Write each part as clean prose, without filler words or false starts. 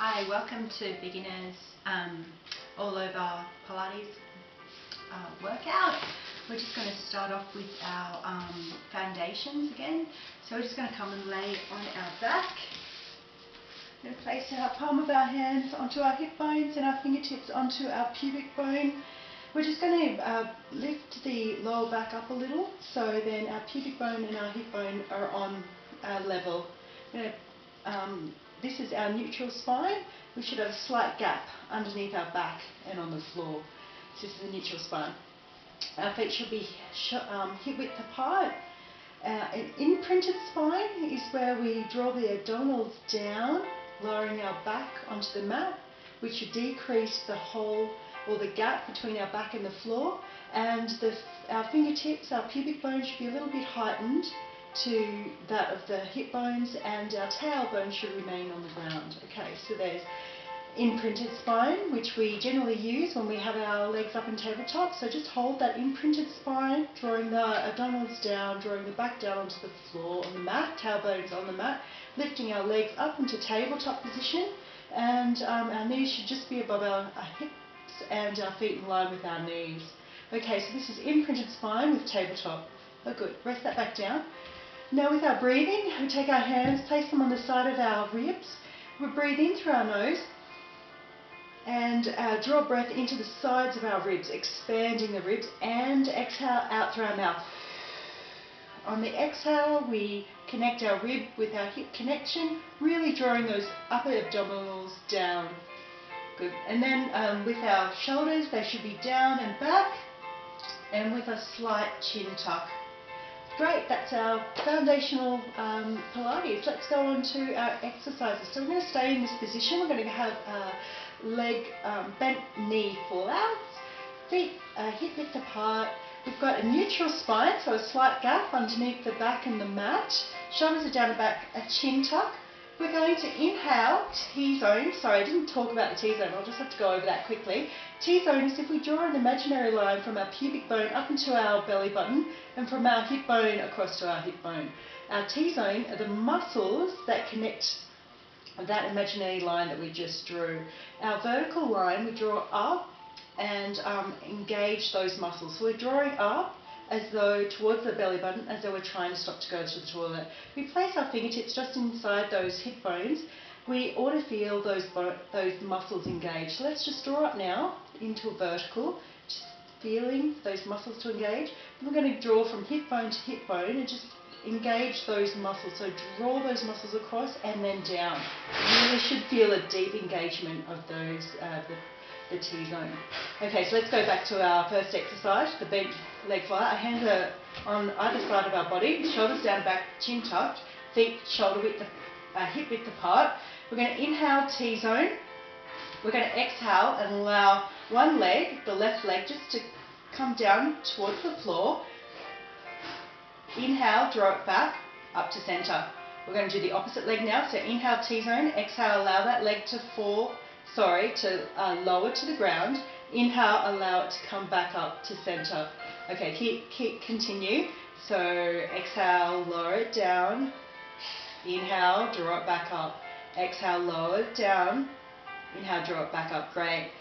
Hi, welcome to Beginners All Over Pilates workout. We're just going to start off with our foundations again. So we're just going to come and lay on our back. We're going to place our palm of our hands onto our hip bones and our fingertips onto our pubic bone. We're just going to lift the lower back up a little, so then our pubic bone and our hip bone are on our level. This is our neutral spine. We should have a slight gap underneath our back and on the floor. This is the neutral spine. Our feet should be hip width apart. An imprinted spine is where we draw the abdominals down, lowering our back onto the mat, which should decrease the hole or the gap between our back and the floor. And our fingertips, our pubic bone should be a little bit heightened to that of the hip bones, and our tailbone should remain on the ground. Okay, so there's imprinted spine, which we generally use when we have our legs up in tabletop. So just hold that imprinted spine, drawing the abdominals down, drawing the back down onto the floor on the mat, tailbones on the mat, lifting our legs up into tabletop position, and our knees should just be above our hips and our feet in line with our knees. Okay, so this is imprinted spine with tabletop. Oh good, rest that back down. Now with our breathing, we take our hands, place them on the side of our ribs. We breathe in through our nose and draw breath into the sides of our ribs, expanding the ribs, and exhale out through our mouth. On the exhale, we connect our rib with our hip connection, really drawing those upper abdominals down. Good. And then with our shoulders, they should be down and back, and with a slight chin tuck. Great, that's our foundational Pilates. Let's go on to our exercises. So we're going to stay in this position. We're going to have leg bent knee fallouts, feet hip width apart. We've got a neutral spine, so a slight gap underneath the back and the mat. Shoulders are down the back, a chin tuck. We're going to inhale T-zone. Sorry, I didn't talk about the T-zone. I'll just have to go over that quickly. T-zone is if we draw an imaginary line from our pubic bone up into our belly button and from our hip bone across to our hip bone. Our T-zone are the muscles that connect that imaginary line that we just drew. Our vertical line, we draw up and engage those muscles. So we're drawing up as though towards the belly button, as though we're trying to stop to go to the toilet. We place our fingertips just inside those hip bones. We ought to feel those muscles engage. So let's just draw up now into a vertical, just feeling those muscles to engage. And we're going to draw from hip bone to hip bone and just engage those muscles. So draw those muscles across and then down. You really should feel a deep engagement of those, the T-zone. Okay, so let's go back to our first exercise, the bent leg fly. Our hands are on either side of our body, shoulders down back, chin tucked, feet shoulder width, hip width apart. We're going to inhale T-zone. We're going to exhale and allow one leg, the left leg, just to come down towards the floor. Inhale, draw it back, up to centre. We're going to do the opposite leg now. So inhale T-zone, exhale, allow that leg to lower to the ground. Inhale, allow it to come back up to centre. Okay, continue. So exhale, lower it down. Inhale, draw it back up. Exhale, lower it down. Inhale, draw it back up. Great.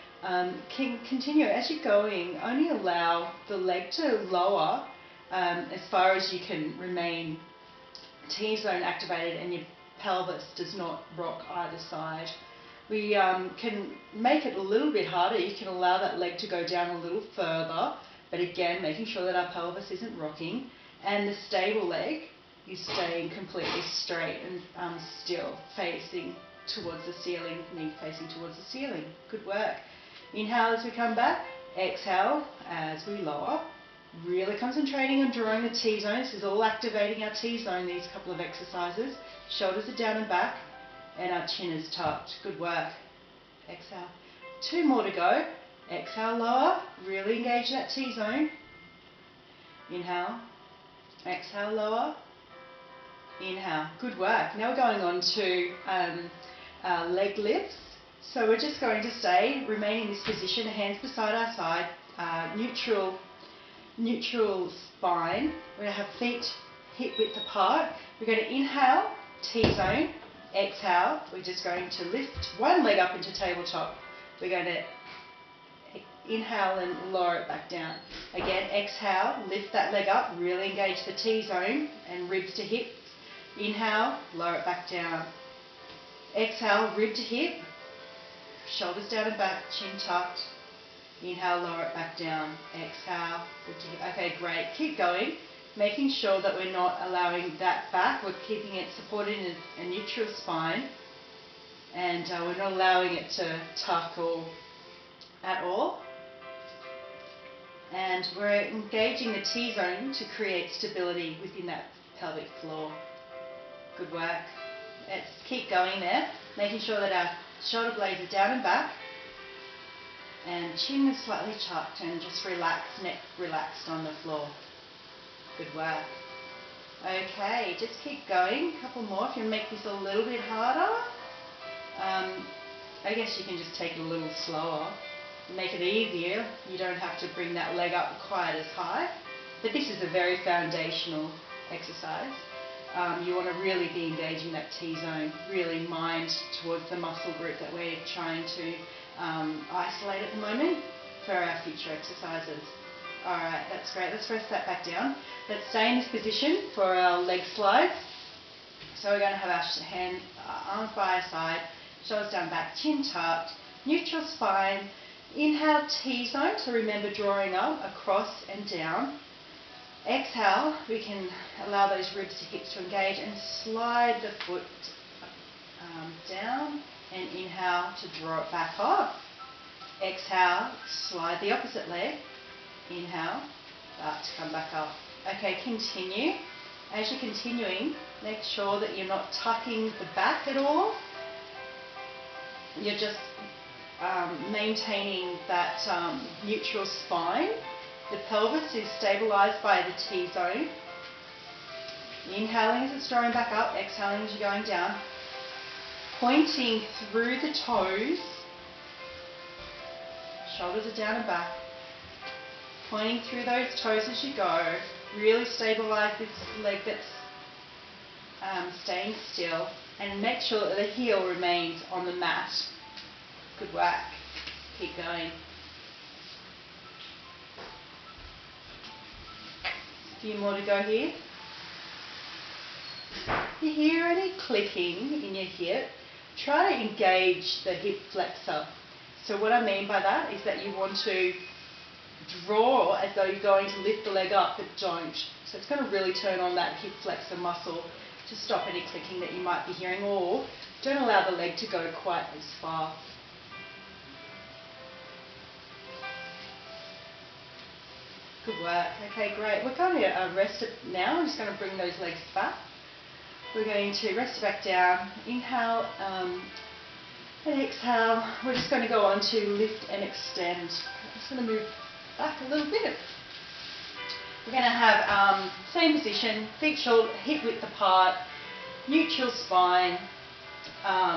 Continue as you're going. Only allow the leg to lower as far as you can remain T-zone activated and your pelvis does not rock either side. We can make it a little bit harder. You can allow that leg to go down a little further, but again, making sure that our pelvis isn't rocking. And the stable leg is staying completely straight and still, facing towards the ceiling, knee facing towards the ceiling. Good work. Inhale as we come back. Exhale as we lower. Really concentrating on drawing the T-zone. This is all activating our T-zone, these couple of exercises. Shoulders are down and back, and our chin is tucked. Good work. Exhale. 2 more to go. Exhale, lower. Really engage that T-zone. Inhale. Exhale, lower. Inhale. Good work. Now we're going on to leg lifts. So we're just going to stay, remain in this position, hands beside our side, neutral spine. We're going to have feet hip width apart. We're going to inhale, T-zone, Exhale, we're just going to lift one leg up into tabletop. We're going to inhale and lower it back down. Again, exhale, lift that leg up, really engage the T-zone and ribs to hip. Inhale, lower it back down. Exhale, rib to hip, shoulders down and back, chin tucked. Inhale, lower it back down. Exhale, rib to hip. Okay, great. Keep going, making sure that we're not allowing that back. We're keeping it supported in a neutral spine, and we're not allowing it to tuck or at all. And we're engaging the T-zone to create stability within that pelvic floor. Good work. Let's keep going there, making sure that our shoulder blades are down and back, and chin is slightly tucked, and just relax, neck relaxed on the floor. Good work. Okay, just keep going. A couple more. If you make this a little bit harder, I guess you can just take it a little slower. Make it easier. You don't have to bring that leg up quite as high. But this is a very foundational exercise. You want to really be engaging that T-zone, really mind towards the muscle group that we're trying to isolate at the moment for our future exercises. Alright, that's great. Let's rest that back down. Let's stay in this position for our leg slides. So we're going to have our arms by our side, shoulders down back, chin tucked, neutral spine. Inhale, T-zone, so remember drawing up, across and down. Exhale, we can allow those ribs to hips to engage and slide the foot down, and inhale to draw it back up. Exhale, slide the opposite leg. Inhale, start to come back up. Okay, continue. As you're continuing, make sure that you're not tucking the back at all. You're just maintaining that neutral spine. The pelvis is stabilized by the T-zone. Inhaling as it's drawing back up, exhaling as you're going down. Pointing through the toes. Shoulders are down and back. Pointing through those toes as you go. Really stabilize this leg that's staying still, and make sure that the heel remains on the mat. Good work. Keep going. A few more to go here. If you hear any clicking in your hip, try to engage the hip flexor. So what I mean by that is that you want to draw as though you're going to lift the leg up, but don't. So it's going to really turn on that hip flexor muscle to stop any clicking that you might be hearing, or don't allow the leg to go quite as far. Good work. Okay, great. We're going to rest it now. I'm just going to bring those legs back. We're going to rest it back down. Inhale and exhale. We're just going to go on to lift and extend. I'm just going to move back a little bit. We're going to have same position, feet hip width apart, neutral spine.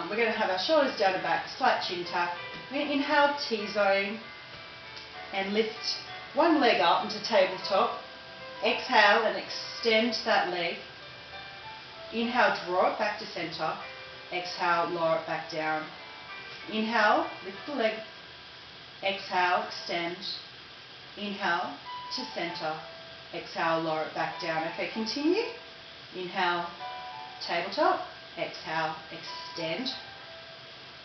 We're going to have our shoulders down and back, slight chin tuck. We're going to inhale T-zone and lift one leg up into tabletop. Exhale and extend that leg. Inhale, draw it back to center. Exhale, lower it back down. Inhale, lift the leg. Exhale, extend. Inhale to center. Exhale, lower it back down. Okay, continue. Inhale, tabletop. Exhale, extend.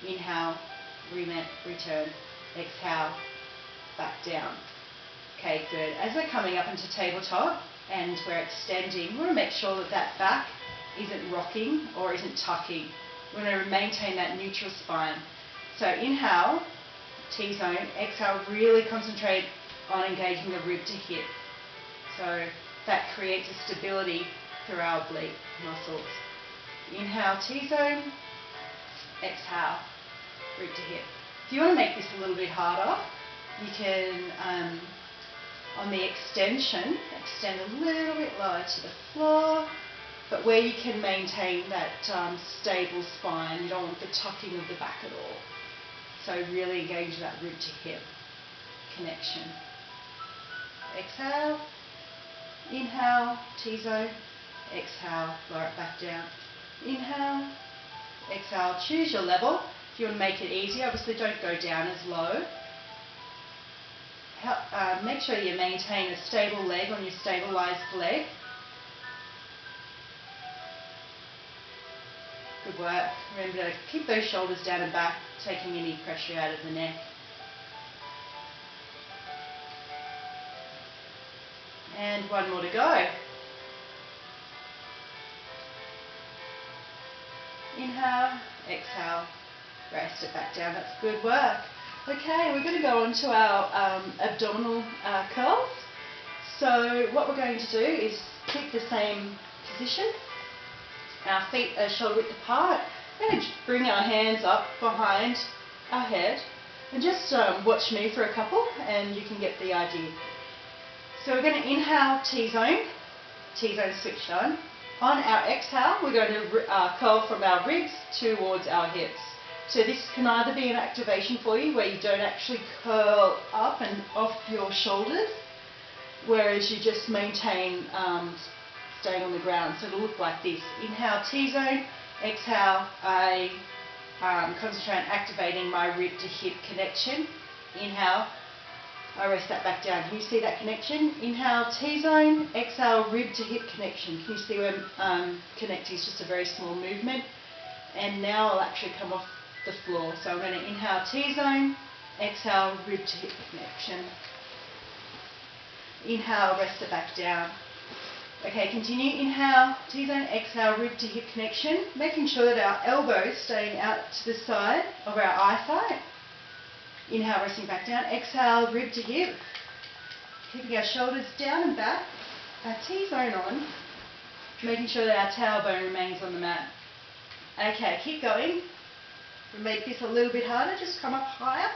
Inhale, return. Exhale, back down. Okay, good. As we're coming up into tabletop and we're extending, we want to make sure that that back isn't rocking or isn't tucking. We want to maintain that neutral spine. So inhale, T-zone. Exhale, really concentrate on engaging the rib to hip. So that creates a stability through our oblique muscles. Inhale, T-zone. Exhale, rib to hip. If you want to make this a little bit harder, you can, on the extension, extend a little bit lower to the floor, but where you can maintain that stable spine. You don't want the tucking of the back at all. So really engage that rib to hip connection. Exhale, inhale, T-zone, exhale, lower it back down. Inhale, exhale, choose your level. If you want to make it easier, obviously don't go down as low. Make sure you maintain a stable leg on your stabilised leg. Good work. Remember to keep those shoulders down and back, taking any pressure out of the neck. And one more to go. Inhale, exhale, rest it back down. That's good work. Okay, we're going to go on to our abdominal curls. So what we're going to do is keep the same position. Our feet are shoulder width apart. We're going to bring our hands up behind our head and just watch me for a couple and you can get the idea. So we're going to inhale T-zone switch on. On our exhale, we're going to curl from our ribs towards our hips. So this can either be an activation for you where you don't actually curl up and off your shoulders, whereas you just maintain staying on the ground. So it'll look like this. Inhale T-zone, exhale I concentrate on activating my rib to hip connection. Inhale, I rest that back down. Can you see that connection? Inhale T-zone, exhale rib to hip connection. Can you see where connecting is just a very small movement? And now I'll actually come off the floor. So I'm going to inhale T-zone, exhale rib to hip connection. Inhale, rest it back down. Okay, continue. Inhale T-zone, exhale rib to hip connection, making sure that our elbows staying out to the side of our eyesight. Inhale, resting back down. Exhale, rib to hip. Keeping our shoulders down and back. Our T-zone on. Making sure that our tailbone remains on the mat. Okay, keep going. We make this a little bit harder. Just come up higher.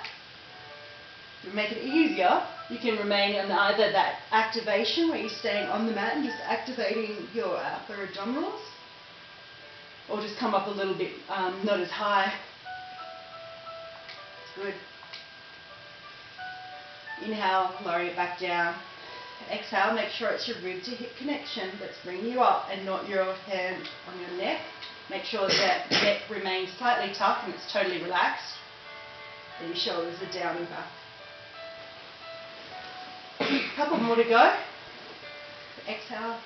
To make it easier, you can remain on either that activation where you're staying on the mat and just activating your upper abdominals, or just come up a little bit, not as high. Good. Inhale, lowering it back down. Exhale, make sure it's your rib to hip connection that's bringing you up and not your hand on your neck. Make sure that neck remains slightly tucked and it's totally relaxed. And your shoulders are down and back. A couple more to go. Exhale.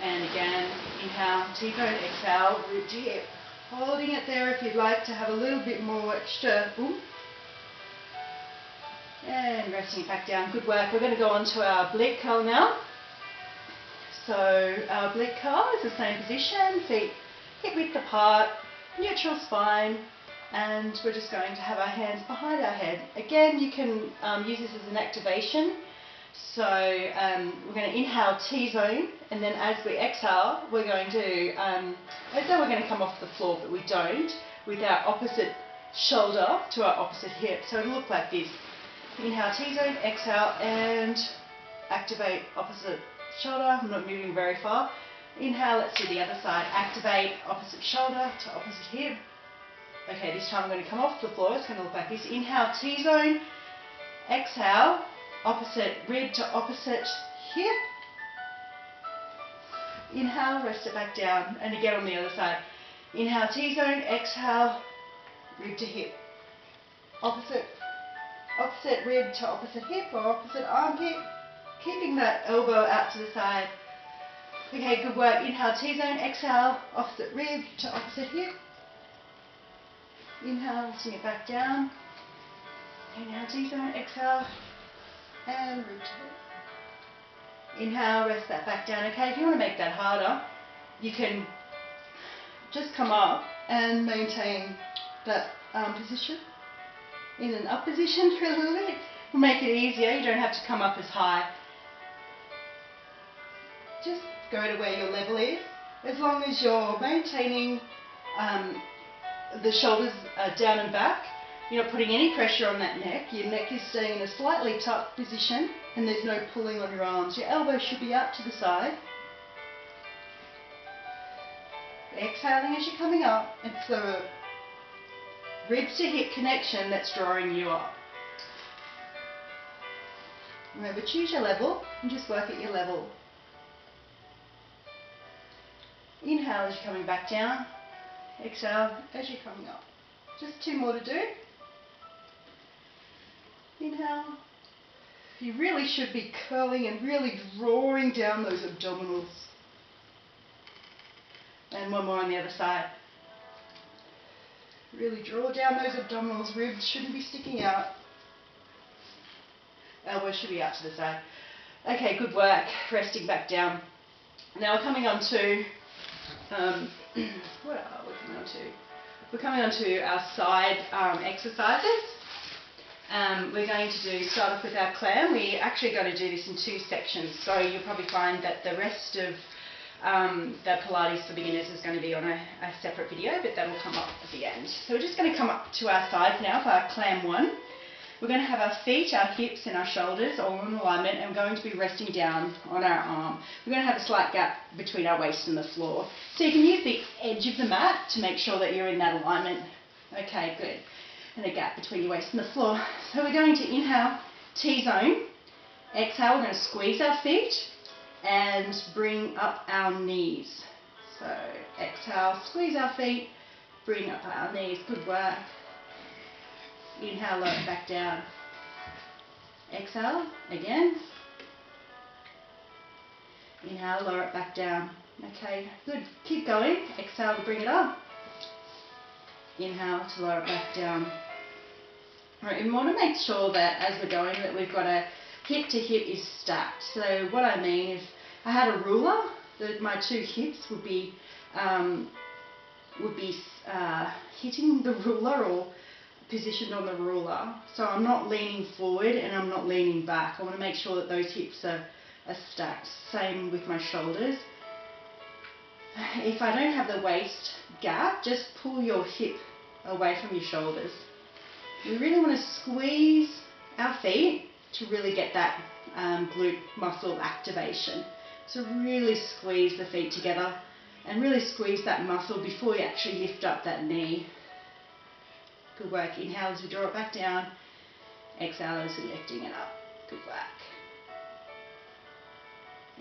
And again, inhale, T-bone, exhale, rib to hip. Holding it there if you'd like to have a little bit more extra boom. And resting it back down. Good work. We're going to go on to our oblique curl now. So our oblique curl is the same position, feet hip width apart, neutral spine, and we're just going to have our hands behind our head. Again, you can use this as an activation. So we're going to inhale T-zone, and then as we exhale, we're going to, as though we're going to come off the floor, but we don't, with our opposite shoulder to our opposite hip. So it'll look like this. Inhale T-zone, exhale, and activate opposite shoulder. I'm not moving very far. Inhale, let's do the other side. Activate opposite shoulder to opposite hip. Okay, this time I'm going to come off the floor. It's going to look like this. Inhale T-zone, exhale, opposite rib to opposite hip. Inhale, rest it back down, and again on the other side. Inhale T-zone, exhale, rib to hip. Opposite rib to opposite hip or opposite armpit. Keeping that elbow out to the side. Okay, good work. Inhale T-zone, exhale, opposite rib to opposite hip. Inhale, resting it back down. Inhale T-zone, exhale, and rib to hip. Inhale, rest that back down. Okay, if you want to make that harder, you can just come up and maintain that position in an up position for a little bit. We'll make it easier. You don't have to come up as high. Just go to where your level is. As long as you're maintaining the shoulders down and back, you're not putting any pressure on that neck. Your neck is staying in a slightly tucked position and there's no pulling on your arms. Your elbows should be out to the side. Exhaling as you're coming up. It's the ribs to hip connection that's drawing you up. Remember, choose your level and just work at your level. Inhale as you're coming back down. Exhale as you're coming up. Just 2 more to do. Inhale. You really should be curling and really drawing down those abdominals. And 1 more on the other side. Really draw down those abdominals. Ribs shouldn't be sticking out. Elbows should be out to the side. Okay, good work. Resting back down. Now we're coming on to, what are we coming on to? We're coming on to our side exercises. We're going to start off with our clam. We're actually going to do this in 2 sections, so you'll probably find that the rest of the Pilates for beginners is going to be on a separate video, but that will come up at the end. So we're just going to come up to our sides now for our clam 1. We're going to have our feet, our hips and our shoulders all in alignment, and we're going to be resting down on our arm. We're going to have a slight gap between our waist and the floor. So you can use the edge of the mat to make sure that you're in that alignment. Okay, good. And a gap between your waist and the floor. So we're going to inhale, T-zone. Exhale, we're going to squeeze our feet and bring up our knees. So exhale, squeeze our feet, bring up our knees. Good work. Inhale, lower it back down. Exhale, again. Inhale, lower it back down. Okay, good. Keep going. Exhale to bring it up. Inhale to lower it back down. Alright, we want to make sure that as we're going that we've got a hip to hip is stacked. So what I mean is, I had a ruler, that my 2 hips would be hitting the ruler or positioned on the ruler. So I'm not leaning forward and I'm not leaning back. I want to make sure that those hips are stacked. Same with my shoulders. If I don't have the waist gap, just pull your hip away from your shoulders. We really want to squeeze our feet to really get that glute muscle activation. So really squeeze the feet together and really squeeze that muscle before you actually lift up that knee. Good work. Inhale as we draw it back down. Exhale as we're lifting it up. Good work.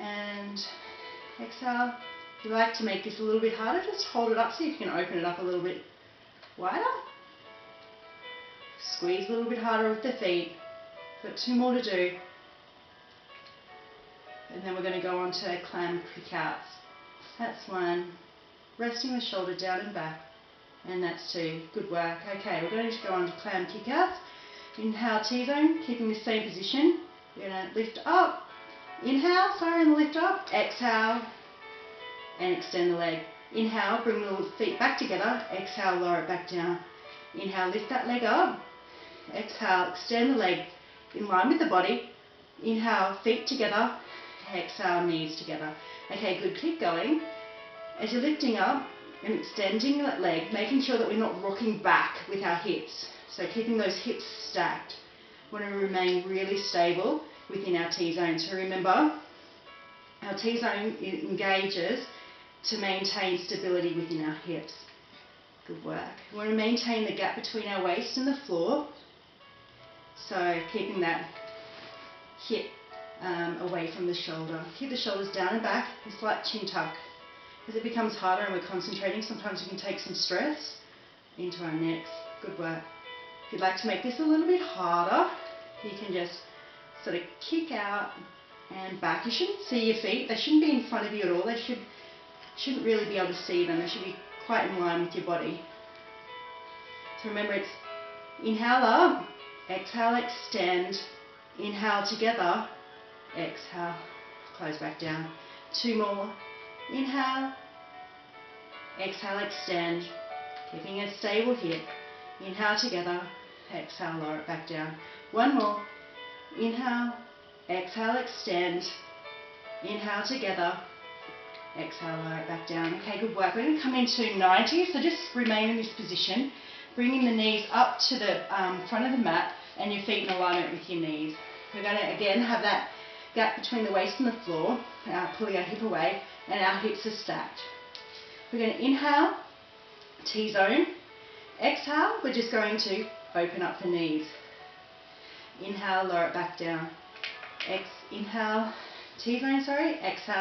And exhale. If you like to make this a little bit harder, just hold it up, see if you can open it up a little bit wider. Squeeze a little bit harder with the feet. Got 2 more to do. And then we're going to go on to clam kick-outs. That's 1. Resting the shoulder down and back. And that's 2. Good work. Okay, we're going to go on to clam kick-outs. Inhale, T-zone, keeping the same position. You're going to lift up. Inhale, and lift up. Exhale, and extend the leg. Inhale, bring the feet back together. Exhale, lower it back down. Inhale, lift that leg up. Exhale, extend the leg in line with the body. Inhale, feet together. Exhale, knees together. Okay, good. Keep going. As you're lifting up and extending that leg, making sure that we're not rocking back with our hips. So keeping those hips stacked. We want to remain really stable within our T-zone. So remember, our T-zone engages to maintain stability within our hips. Good work. We want to maintain the gap between our waist and the floor. So keeping that hip away from the shoulder. Keep the shoulders down and back, a slight chin tuck. As it becomes harder and we're concentrating, sometimes we can take some stress into our necks. Good work. If you'd like to make this a little bit harder, you can just sort of kick out and back. You shouldn't see your feet. They shouldn't be in front of you at all. They shouldn't really be able to see them. They should be quite in line with your body. So remember, it's inhale up, exhale, extend, inhale together, exhale, close back down. 2 more. Inhale, exhale, extend, keeping a stable hip. Inhale together, exhale, lower it back down. 1 more. Inhale, exhale, extend, inhale together, exhale, lower it back down. Okay, good work. We're going to come into 90, so just remain in this position, bringing the knees up to the front of the mat and your feet in alignment with your knees. We're going to again have that gap between the waist and the floor, pulling our hip away, and our hips are stacked. We're going to inhale, T-zone. Exhale, we're just going to open up the knees. Inhale, lower it back down. Inhale, T-zone, exhale.